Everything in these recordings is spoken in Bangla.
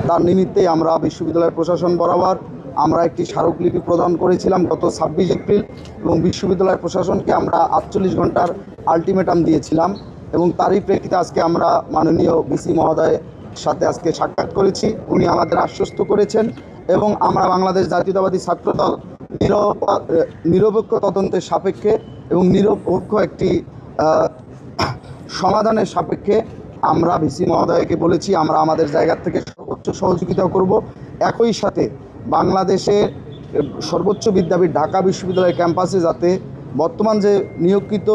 তার নিমিত্তেই আমরা বিশ্ববিদ্যালয় প্রশাসন বরাবর আমরা একটি স্মারকলিপি প্রদান করেছিলাম গত 26 এপ্রিল এবং বিশ্ববিদ্যালয় প্রশাসনকে আমরা 48 ঘন্টার আলটিমেটাম দিয়েছিলাম এবং তারই প্রেক্ষিতে আজকে আমরা মাননীয় ভিসি মহোদয়ের সাথে আজকে সাক্ষাৎ করেছি। উনি আমাদের আশ্বস্ত করেছেন এবং আমরা বাংলাদেশ জাতীয়তাবাদী ছাত্রদল নিরপেক্ষ তদন্তের সাপেক্ষে এবং নিরপেক্ষ একটি সমাধানের সাপেক্ষে আমরা ভিসি মহোদয়কে বলেছি আমরা আমাদের জায়গা থেকে সর্বোচ্চ সহযোগিতা করব। একই সাথে বাংলাদেশে সর্বোচ্চ বিদ্যাপীঠ ঢাকা বিশ্ববিদ্যালয় ক্যাম্পাসে যাতে বর্তমান যে নিয়োগকৃত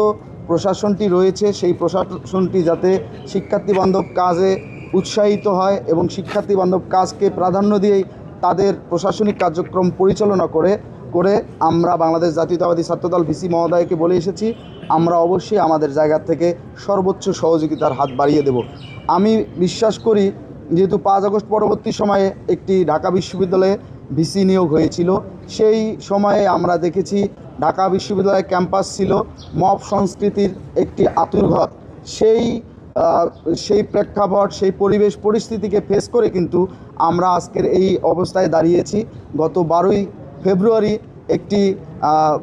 প্রশাসনটি রয়েছে সেই প্রশাসনটি যাতে শিক্ষার্থী বান্ধব কাজে উৎসাহিত হয় এবং শিক্ষার্থী বান্ধব কাজকে প্রাধান্য দিয়েই তাদের প্রশাসনিক কার্যক্রম পরিচালনা করে আমরা বাংলাদেশ জাতীয়তাবাদী ছাত্রদল ভিসি মহোদয়কে বলে এসেছি আমরা অবশ্যই আমাদের জায়গা থেকে সর্বোচ্চ সহযোগিতার হাত বাড়িয়ে দেব। আমি বিশ্বাস করি যেহেতু 5 আগস্ট পরবর্তী সময়ে একটি ঢাকা বিশ্ববিদ্যালয়ে ভিসি নিয়োগ হয়েছিল, সেই সময়ে আমরা দেখেছি ঢাকা বিশ্ববিদ্যালয় ক্যাম্পাস ছিল মব সংস্কৃতির একটি আঁতুড়ঘর। সেই প্রেক্ষাপট সেই পরিবেশ পরিস্থিতিকে ফেস করে কিন্তু আমরা আজকের এই অবস্থায় দাঁড়িয়েছি। গত 12ই ফেব্রুয়ারি একটি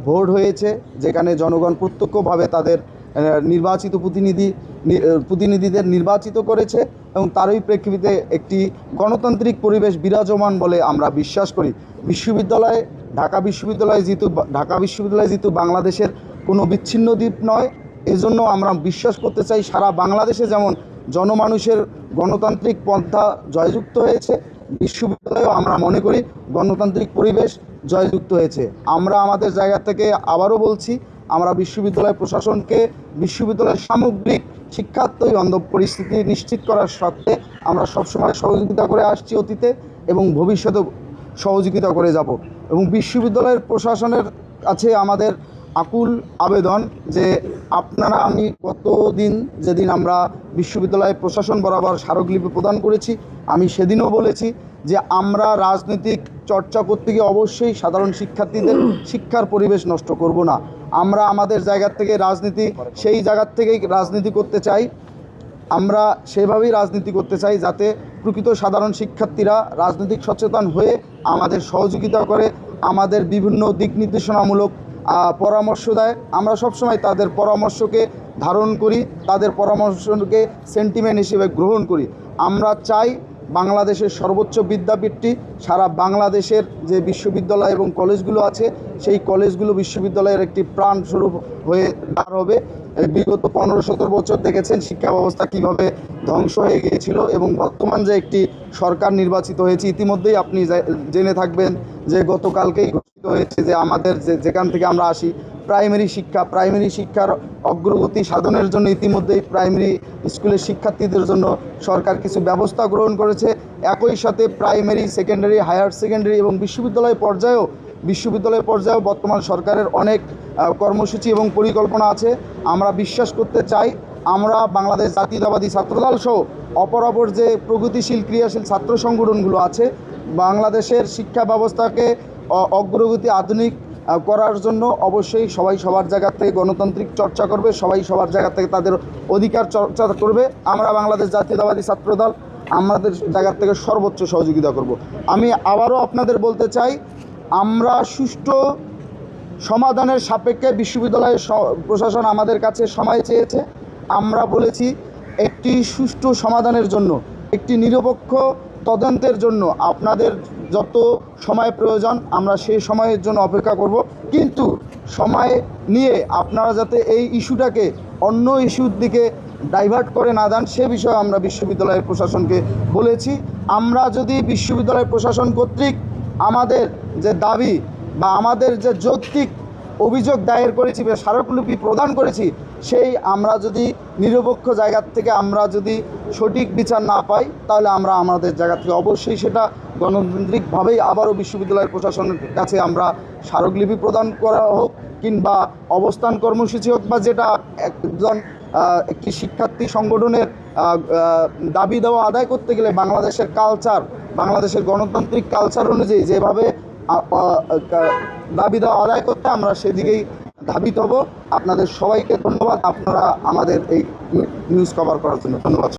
ভোট হয়েছে যেখানে জনগণ প্রত্যক্ষভাবে তাদের নির্বাচিত প্রতিনিধিদের নির্বাচিত করেছে এবং তারই প্রেক্ষিতে একটি গণতান্ত্রিক পরিবেশ বিরাজমান বলে আমরা বিশ্বাস করি। ঢাকা বিশ্ববিদ্যালয় যেহেতু বাংলাদেশের কোনো বিচ্ছিন্ন দ্বীপ নয়, এজন্য আমরা বিশ্বাস করতে চাই সারা বাংলাদেশে যেমন জনমানুষের গণতান্ত্রিক পন্থা জয়যুক্ত হয়েছে, বিশ্ববিদ্যালয়েও আমরা মনে করি গণতান্ত্রিক পরিবেশ জয়যুক্ত হয়েছে। আমরা আমাদের জায়গা থেকে আবারও বলছি আমরা বিশ্ববিদ্যালয় প্রশাসনকে বিশ্ববিদ্যালয়ের সামগ্রিক শিক্ষার্থী বান্ধব পরিস্থিতি নিশ্চিত করার স্বার্থে আমরা সবসময় সহযোগিতা করে আসছি অতীতে এবং ভবিষ্যতেও সহযোগিতা করে যাব। এবং বিশ্ববিদ্যালয়ের প্রশাসনের কাছে আমাদের আকুল আবেদন যে আপনারা আমি যেদিন আমরা বিশ্ববিদ্যালয় প্রশাসন বরাবর স্মারকলিপি প্রদান করেছি আমি সেদিনও বলেছি যে আমরা রাজনৈতিক চর্চা করতে গিয়ে অবশ্যই সাধারণ শিক্ষার্থীদের শিক্ষার পরিবেশ নষ্ট করব না। আমরা আমাদের জায়গা থেকে সেই জায়গার থেকেই রাজনীতি করতে চাই। আমরা সেভাবেই রাজনীতি করতে চাই যাতে প্রকৃত সাধারণ শিক্ষার্থীরা রাজনৈতিক সচেতন হয়ে আমাদের সহযোগিতা করে, আমাদের বিভিন্ন দিক নির্দেশনামূলক পরামর্শ দেয়। আমরা সবসময় তাদের পরামর্শকে ধারণ করি, তাদের পরামর্শকে সেন্টিমেন্ট হিসেবে গ্রহণ করি। আমরা চাই বাংলাদেশের সর্বোচ্চ বিদ্যাপীঠটি সারা বাংলাদেশের যে বিশ্ববিদ্যালয় এবং কলেজগুলো আছে সেই কলেজগুলো বিশ্ববিদ্যালয়ের একটি প্রাণস্বরূপ হয়ে দাঁড় হবে। বিগত 15-17 বছর দেখেছেন শিক্ষা ব্যবস্থা কীভাবে ধ্বংস হয়ে গিয়েছিল এবং বর্তমান যে একটি সরকার নির্বাচিত হয়েছে ইতিমধ্যেই আপনি জেনে থাকবেন যে গতকালকেই ঘোষিত হয়েছে যে আমাদের যেখান থেকে আমরা আসি প্রাইমারি শিক্ষার অগ্রগতি সাধনের জন্য ইতিমধ্যেই প্রাইমারি স্কুলের শিক্ষার্থীদের জন্য সরকার কিছু ব্যবস্থা গ্রহণ করেছে। একই সাথে প্রাইমারি, সেকেন্ডারি, হায়ার সেকেন্ডারি এবং বিশ্ববিদ্যালয় পর্যায়েও বর্তমান সরকারের অনেক কর্মসূচি এবং পরিকল্পনা আছে। আমরা বিশ্বাস করতে চাই আমরা বাংলাদেশ জাতীয়তাবাদী ছাত্রদল সহ অপর যে প্রগতিশীল ক্রিয়াশীল ছাত্র সংগঠনগুলো আছে বাংলাদেশের শিক্ষা ব্যবস্থাকে অগ্রগতি আধুনিক করার জন্য অবশ্যই সবাই সবার জায়গা থেকে গণতান্ত্রিক চর্চা করবে, সবাই সবার জায়গা থেকে তাদের অধিকার চর্চা করবে। আমরা বাংলাদেশ জাতীয়তাবাদী ছাত্রদল আমাদের জায়গা থেকে সর্বোচ্চ সহযোগিতা করব। আমি আবারও আপনাদের বলতে চাই আমরা সুষ্ঠু সমাধানের সাপেক্ষে বিশ্ববিদ্যালয়ের প্রশাসন আমাদের কাছে সময় চেয়েছে। আমরা বলেছি একটি সুষ্ঠু সমাধানের জন্য, একটি নিরপেক্ষ তদন্তের জন্য আপনাদের যত সময় প্রয়োজন আমরা সেই সময়ের জন্য অপেক্ষা করব, কিন্তু সময় নিয়ে আপনারা যাতে এই ইস্যুটাকে অন্য ইস্যুর দিকে ডাইভার্ট করে না দেন সে বিষয়ে আমরা বিশ্ববিদ্যালয়ের প্রশাসনকে বলেছি। আমরা যদি বিশ্ববিদ্যালয় প্রশাসন কর্তৃক আমাদের যে দাবি বা আমাদের যে যৌক্তিক অভিযোগ দায়ের করেছি বা স্মারকলিপি প্রদান করেছি সেই আমরা যদি নিরপেক্ষ জায়গা থেকে আমরা যদি সঠিক বিচার না পাই তাহলে আমরা আমাদের জায়গা থেকে অবশ্যই সেটা গণতান্ত্রিকভাবেই আবারও বিশ্ববিদ্যালয়ের প্রশাসনের কাছে আমরা স্মারকলিপি প্রদান করা হোক কিংবা অবস্থান কর্মসূচি হোক বা যেটা একটি শিক্ষার্থী সংগঠনের দাবি দেওয়া আদায় করতে গেলে বাংলাদেশের গণতান্ত্রিক কালচার অনুযায়ী যেভাবে দাবি দেওয়া আদায় করতে আমরা সেদিকেই ধাবিত হব। আপনাদের সবাইকে ধন্যবাদ আপনারা আমাদের এই নিউজ কভার করার জন্য। ধন্যবাদ।